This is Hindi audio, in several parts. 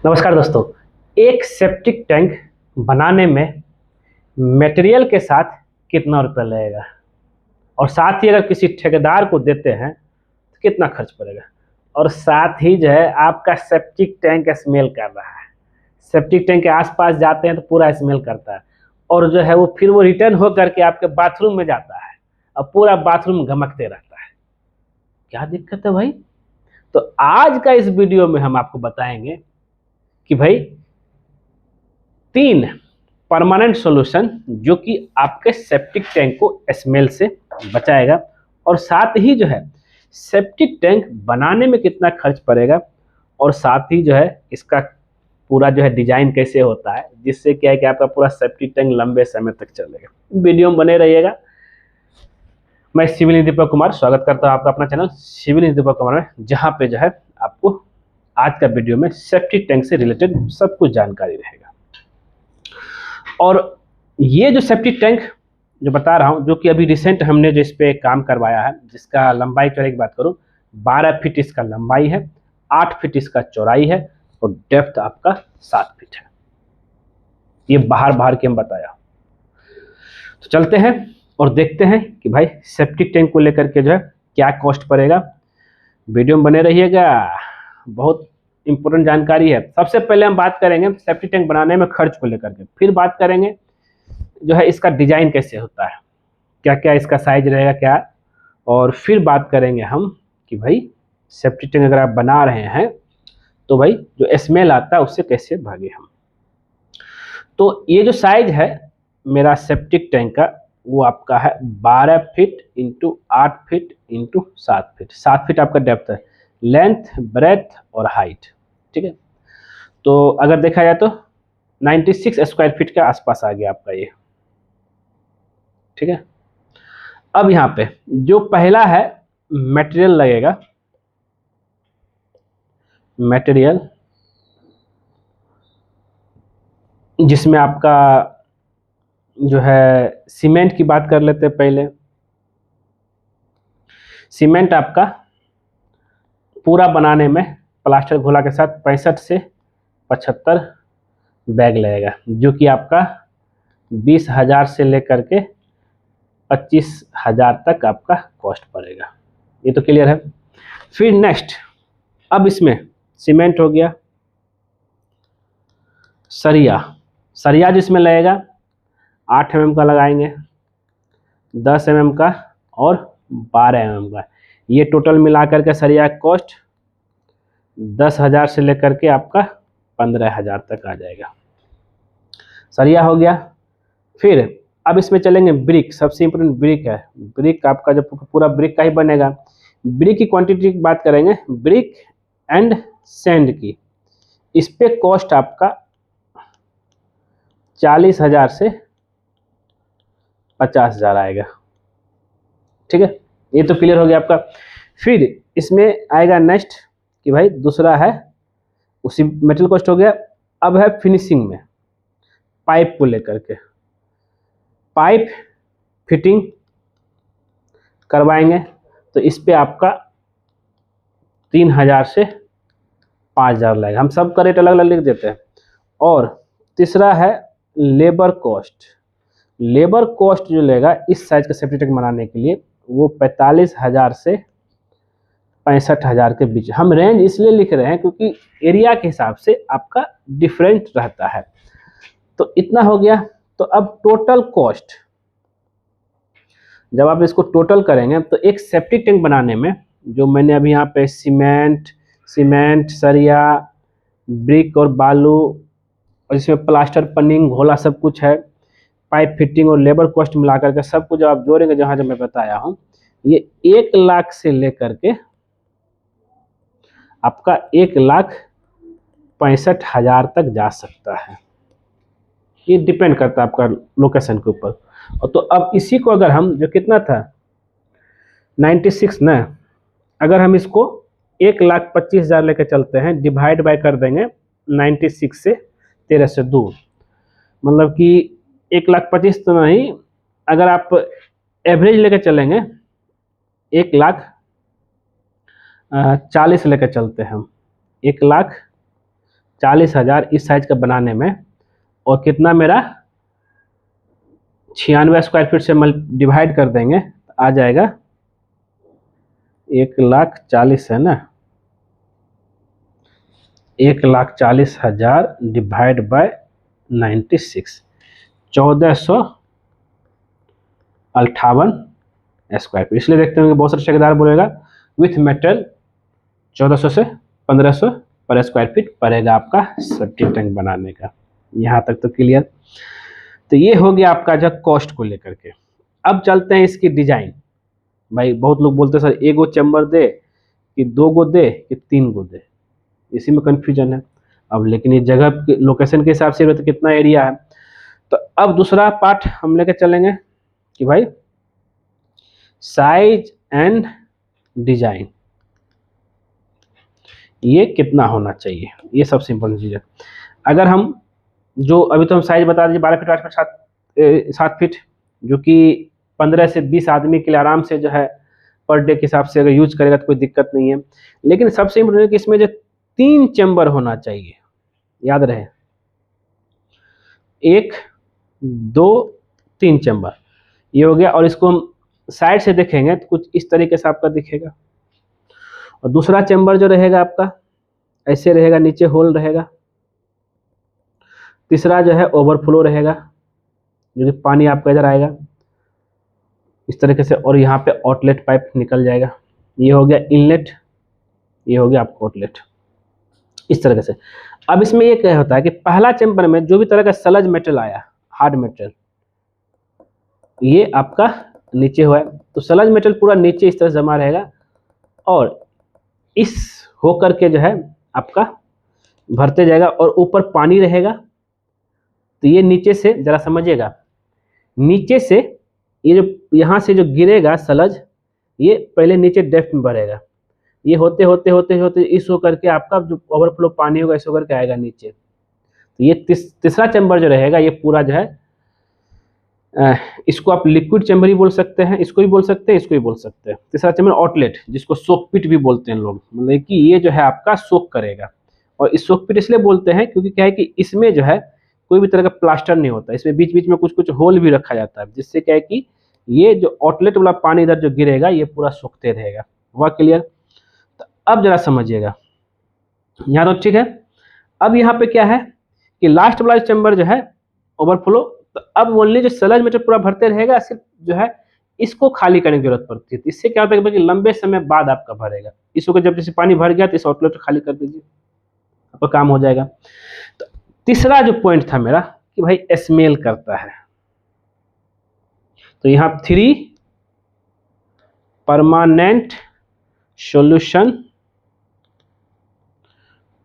नमस्कार दोस्तों। एक सेप्टिक टैंक बनाने में मटेरियल के साथ कितना रुपया लगेगा और साथ ही अगर किसी ठेकेदार को देते हैं तो कितना खर्च पड़ेगा, और साथ ही जो है आपका सेप्टिक टैंक स्मेल कर रहा है, सेप्टिक टैंक के आसपास जाते हैं तो पूरा स्मेल करता है, और जो है वो फिर वो रिटर्न हो करके आपके बाथरूम में जाता है और पूरा बाथरूम घमकते रहता है। क्या दिक्कत है भाई? तो आज का इस वीडियो में हम आपको बताएंगे कि भाई 3 परमानेंट सॉल्यूशन जो कि आपके सेप्टिक टैंक को स्मेल से बचाएगा, और साथ ही जो है सेप्टिक टैंक बनाने में कितना खर्च पड़ेगा, और साथ ही जो है इसका पूरा जो है डिजाइन कैसे होता है, जिससे क्या है कि आपका पूरा सेप्टिक टैंक लंबे समय तक चलेगा। वीडियो में बने रहिएगा। मैं सिविल इंजीनियर दीपक कुमार स्वागत करता हूँ आपका अपना channel civil engineer Deepak Kumar में, जहाँ पे जो है आपको आज का वीडियो में सेप्टिक टैंक से रिलेटेड सब कुछ जानकारी रहेगा। और ये जो सेप्टिक टैंक जो बता रहा हूँ, जो कि अभी रिसेंट हमने जो इस पे काम करवाया है, जिसका लंबाई चौड़ाई की बात करूँ 12 फीट इसका लंबाई है, 8 फीट इसका चौड़ाई है और डेप्थ आपका 7 फीट है। ये बाहर के हम बताया। तो चलते हैं और देखते हैं कि भाई सेप्टिक टैंक को लेकर के जो है क्या कॉस्ट पड़ेगा। वीडियो में बने रहिएगा, बहुत इंपॉर्टेंट जानकारी है। सबसे पहले हम बात करेंगे सेप्टिक टैंक बनाने में खर्च को लेकर के, फिर बात करेंगे जो है इसका डिजाइन कैसे होता है, क्या क्या इसका साइज रहेगा क्या, और फिर बात करेंगे हम कि भाई सेप्टिक टैंक अगर आप बना रहे हैं तो भाई जो स्मेल आता है उससे कैसे भागे हम। तो ये जो साइज है मेरा सेप्टिक टैंक का, वो आपका है 12 feet into 8 feet into 7 feet. 7 feet आपका डेप्थ है, लेंथ ब्रेथ और हाइट, ठीक है। तो अगर देखा जाए तो 96 स्क्वायर फीट के आसपास आ गया आपका ये, ठीक है। अब यहाँ पे जो पहला है मटेरियल लगेगा, मटेरियल जिसमें आपका जो है सीमेंट की बात कर लेते हैं पहले। सीमेंट आपका पूरा बनाने में प्लास्टर घोला के साथ 65 से 75 बैग लगेगा, जो कि आपका 20,000 से लेकर के 25,000 तक आपका कॉस्ट पड़ेगा। ये तो क्लियर है। फिर नेक्स्ट, अब इसमें सीमेंट हो गया, सरिया जिसमें लगेगा 8 mm का लगाएंगे, 10 mm का और 12 mm का। ये टोटल मिला करके सरिया कॉस्ट 10,000 से लेकर के आपका 15,000 तक आ जाएगा। सरिया हो गया। फिर अब इसमें चलेंगे ब्रिक, सबसे इम्पोर्टेंट ब्रिक है। ब्रिक आपका जो पूरा ब्रिक का ही बनेगा। ब्रिक की क्वांटिटी की बात करेंगे, ब्रिक एंड सैंड की, इस पे कॉस्ट आपका 40,000 से 50,000 आएगा, ठीक है। ये तो क्लियर हो गया आपका। फिर इसमें आएगा नेक्स्ट कि भाई दूसरा है, उसी मेटल कॉस्ट हो गया। अब है फिनिशिंग में, पाइप को लेकर के, पाइप फिटिंग करवाएंगे तो इस पे आपका 3,000 से 5,000 लगेगा। हम सब का रेट अलग अलग लिख देते हैं। और तीसरा है लेबर कॉस्ट। लेबर कॉस्ट जो लेगा इस साइज का सेप्टिक टैंक बनाने के लिए, वो 45,000 से 65,000 के बीच। हम रेंज इसलिए लिख रहे हैं क्योंकि एरिया के हिसाब से आपका डिफरेंट रहता है। तो इतना हो गया। तो अब टोटल कॉस्ट जब आप इसको टोटल करेंगे तो एक सेप्टिक टैंक बनाने में जो मैंने अभी यहाँ पे सीमेंट सरिया ब्रिक और बालू और इसमें प्लास्टर पनिंग घोला सब कुछ है, पाइप फिटिंग और लेबर कॉस्ट मिला करके सब कुछ जब आप जोड़ेंगे, जहाँ जब मैं बताया हूँ, ये 1,00,000 से लेकर के आपका 1,65,000 तक जा सकता है। ये डिपेंड करता है आपका लोकेशन के ऊपर। और तो अब इसी को अगर हम जो कितना था 96 ना, अगर हम इसको 1,25,000 लेकर चलते हैं, डिवाइड बाय कर देंगे 96 से 13 से 2, मतलब कि 1,25,000 तो नहीं, अगर आप एवरेज लेकर चलेंगे 1,40,000 लेकर चलते हैं हम, 1,40,000 40,000 इस साइज का बनाने में, और कितना मेरा 96 स्क्वायर फीट से डिवाइड कर देंगे तो आ जाएगा 1,40,000 है ना, 1,40,000 डिवाइड बाय 96, 1458 स्क्वायर फीट। इसलिए देखते हैं कि बहुत सारे ठेकेदार बोलेगा विथ मेटल 1400 से 1500 पर स्क्वायर फीट पड़ेगा आपका सेप्टिक टैंक बनाने का। यहाँ तक तो क्लियर। तो ये हो गया आपका जो कॉस्ट को लेकर के। अब चलते हैं इसकी डिजाइन। भाई बहुत लोग बोलते हैं सर एगो चैम्बर दे कि 2 गो दे कि 3 गो दे, इसी में कंफ्यूजन है। अब लेकिन ये जगह लोकेशन के हिसाब से तो कितना एरिया है। तो अब दूसरा पार्ट हम लेके चलेंगे कि भाई साइज एंड डिजाइन ये कितना होना चाहिए, ये सबसे इंपॉर्टेंट चीज़ है। अगर हम जो अभी तो हम साइज बता दीजिए 12 फीट 8 फीट 7 फीट, जो कि 15 से 20 आदमी के लिए आराम से जो है पर डे के हिसाब से अगर यूज करेगा तो कोई दिक्कत नहीं है। लेकिन सबसे इम्पोर्टेंट है कि इसमें जो 3 चैम्बर होना चाहिए, याद रहे 1 2 3 चैम्बर, ये हो गया। और इसको हम साइड से देखेंगे तो कुछ इस तरीके से आपका दिखेगा। और दूसरा चैम्बर जो रहेगा आपका ऐसे रहेगा, नीचे होल रहेगा। तीसरा जो है ओवरफ्लो रहेगा, जो कि पानी आपका इधर आएगा इस तरीके से, और यहाँ पे आउटलेट पाइप निकल जाएगा। ये हो गया इनलेट, ये हो गया आपका आउटलेट, इस तरीके से। अब इसमें ये क्या होता है कि पहला चैम्बर में जो भी तरह का सलज मेटल आया, हार्ड मेटल, ये आपका नीचे हुआ है, तो सलज मेटल पूरा नीचे इस तरह जमा रहेगा, और इस होकर के जो है आपका भरते जाएगा, और ऊपर पानी रहेगा। तो ये नीचे से जरा समझिएगा, नीचे से ये जो यहाँ से जो गिरेगा सलज, ये पहले नीचे डेप्थ में बढ़ेगा, ये होते होते होते होते इस होकर के आपका जो ओवरफ्लो पानी होगा इस होकर के आएगा नीचे। तो ये तीसरा चैम्बर जो रहेगा ये पूरा जो है इसको आप लिक्विड चैम्बर ही बोल सकते हैं, इसको भी बोल सकते हैं, इसको भी बोल सकते हैं। तीसरा चैम्बर आउटलेट, जिसको सोक पिट भी बोलते हैं लोग, मतलब कि ये जो है आपका सोक करेगा। और इस सोक पिट इसलिए बोलते हैं क्योंकि क्या है कि इसमें जो है कोई भी तरह का प्लास्टर नहीं होता, इसमें बीच बीच में कुछ कुछ होल भी रखा जाता है, जिससे क्या है कि ये जो आउटलेट वाला पानी इधर जो गिरेगा ये पूरा सोखते रहेगा। हुआ क्लियर? तो अब जरा समझिएगा, यहाँ तो ठीक है। अब यहाँ पे क्या है कि लास्ट वाला चैम्बर जो है ओवरफ्लो, तो अब ओनली जो सलज मेटल पूरा भरते रहेगा, सिर्फ जो है इसको खाली करने की जरूरत पड़ती है। तो इससे क्या होता है कि लंबे समय बाद आपका भरेगा, इसको जब जैसे पानी भर गया तो इस आउटलेट को खाली कर दीजिए, आपका काम हो जाएगा। तो तीसरा जो पॉइंट था मेरा कि भाई स्मेल करता है, तो यहाँ 3 परमानेंट सॉल्यूशन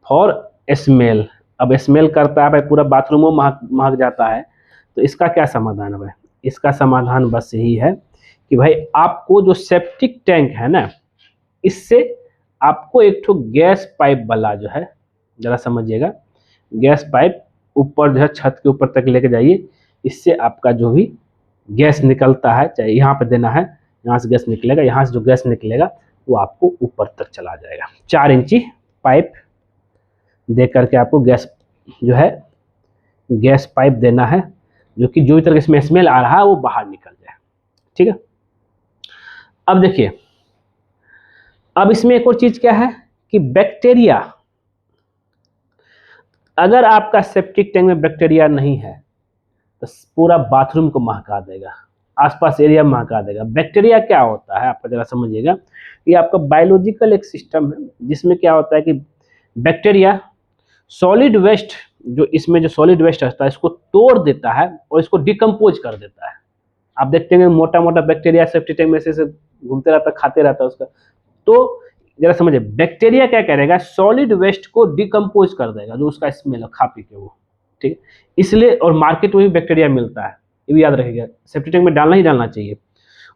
फॉर स्मेल। अब स्मेल करता है भाई, पूरा बाथरूमों महक जाता है, तो इसका क्या समाधान है भाई? इसका समाधान बस यही है कि भाई आपको जो सेप्टिक टैंक है ना, इससे आपको एक ठो गैस पाइप वाला जो है, जरा समझिएगा, गैस पाइप ऊपर जो है छत के ऊपर तक लेके जाइए। इससे आपका जो भी गैस निकलता है, चाहे यहाँ पे देना है, यहाँ से गैस निकलेगा, यहाँ से जो गैस निकलेगा वो आपको ऊपर तक चला जाएगा। 4 इंची पाइप दे करके आपको गैस जो है गैस पाइप देना है, जो कि जो भी तरह इसमें स्मेल आ रहा है वो बाहर निकल जाए। ठीक है। अब देखिए, अब इसमें एक और चीज क्या है कि बैक्टीरिया, अगर आपका सेप्टिक टैंक में बैक्टीरिया नहीं है तो पूरा बाथरूम को महका देगा, आसपास एरिया महका देगा। बैक्टीरिया क्या होता है आपका जरा समझिएगा, ये आपका बायोलॉजिकल एक सिस्टम है, जिसमें क्या होता है कि बैक्टीरिया सॉलिड वेस्ट, जो इसमें जो सॉलिड वेस्ट रहता है इसको तोड़ देता है और इसको डिकम्पोज कर देता है। आप देखते हैं मोटा मोटा बैक्टीरिया सेप्टिक टैंक में से घूमते रहता है, खाते रहता है उसका। तो जरा समझिए, बैक्टीरिया क्या करेगा, सॉलिड वेस्ट को डिकम्पोज कर देगा, जो उसका स्मेल है खा पी के वो। ठीक है, इसलिए और मार्केट में भी बैक्टीरिया मिलता है, ये भी याद रखिएगा। सेप्टिक टैंक में डालना ही डालना चाहिए,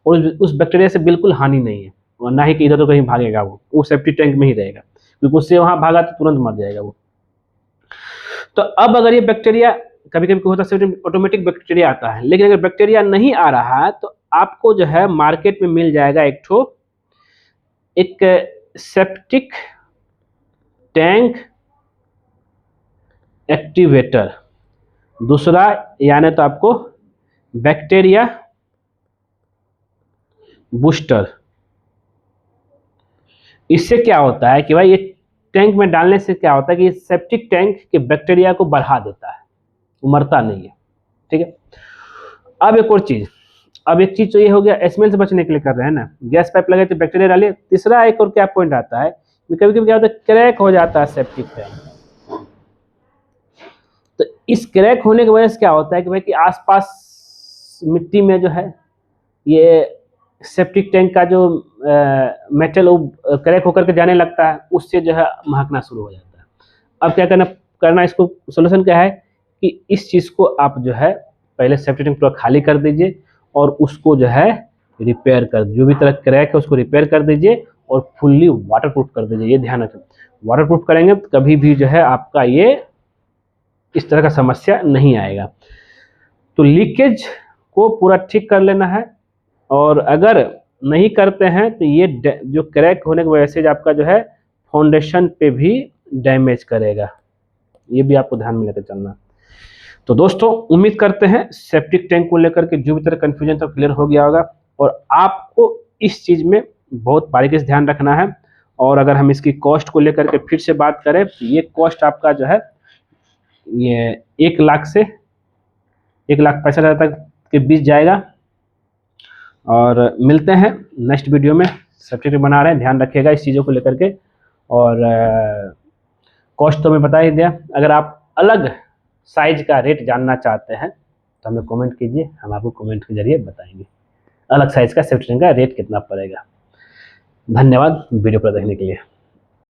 और उस बैक्टीरिया से बिल्कुल हानि नहीं है, और ना ही कि इधर तो कहीं भागेगा, वो सेप्टिक टैंक में ही रहेगा, क्योंकि उससे वहां भागा तो तुरंत मर जाएगा वो। तो अब अगर ये बैक्टीरिया, कभी कभी होता है ऑटोमेटिक बैक्टीरिया आता है, लेकिन अगर बैक्टीरिया नहीं आ रहा है तो आपको जो है मार्केट में मिल जाएगा एक सेप्टिक टैंक एक्टिवेटर, दूसरा यानी तो आपको बैक्टीरिया बूस्टर। इससे क्या होता है कि भाई ये टैंक में डालने से क्या होता है कि ये सेप्टिक टैंक के बैक्टीरिया को बढ़ा देता है, मरता नहीं है। ठीक है। अब एक और चीज, अब एक चीज तो ये हो गया स्मेल से बचने के लिए कर रहे हैं ना, गैस पाइप लगे तो बैक्टीरिया डालिए। तीसरा एक और क्या पॉइंट आता है, कभी कभी क्या होता है क्रैक हो जाता है सेप्टिक टैंक। तो इस क्रैक होने की वजह से क्या होता है कि भाई कि आसपास मिट्टी में जो है ये सेप्टिक टैंक का जो मेटल वो क्रैक होकर के जाने लगता है, उससे जो है महकना शुरू हो जाता है। अब क्या करना इसको सोल्यूशन क्या है कि इस चीज़ को आप जो है पहले सेप्टिक टैंक पूरा खाली कर दीजिए और उसको जो है रिपेयर कर, जो भी तरह क्रैक है उसको रिपेयर कर दीजिए और फुल्ली वाटरप्रूफ कर दीजिए। ये ध्यान रखें, वाटरप्रूफ करेंगे तो कभी भी जो है आपका ये इस तरह का समस्या नहीं आएगा। तो लीकेज को पूरा ठीक कर लेना है, और अगर नहीं करते हैं तो ये जो क्रैक होने की वजह से आपका जो है फाउंडेशन पे भी डैमेज करेगा। ये भी आपको ध्यान में लेकर चलना। तो दोस्तों उम्मीद करते हैं सेप्टिक टैंक को लेकर के जो भी तरह कंफ्यूजन था क्लियर हो गया होगा, और आपको इस चीज़ में बहुत बारीकी से ध्यान रखना है। और अगर हम इसकी कॉस्ट को लेकर के फिर से बात करें तो ये कॉस्ट आपका जो है ये 1 लाख से 1,65,000 तक के बीच जाएगा। और मिलते हैं नेक्स्ट वीडियो में। सेप्टिक टैंक बना रहे हैं, ध्यान रखिएगा इस चीज़ों को लेकर के। और कॉस्ट तो मैं बता ही दिया। अगर आप अलग साइज का रेट जानना चाहते हैं तो हमें कमेंट कीजिए, हम आपको कमेंट के जरिए बताएंगे अलग साइज का सेप्टिक टैंक का रेट कितना पड़ेगा। धन्यवाद वीडियो पर देखने के लिए।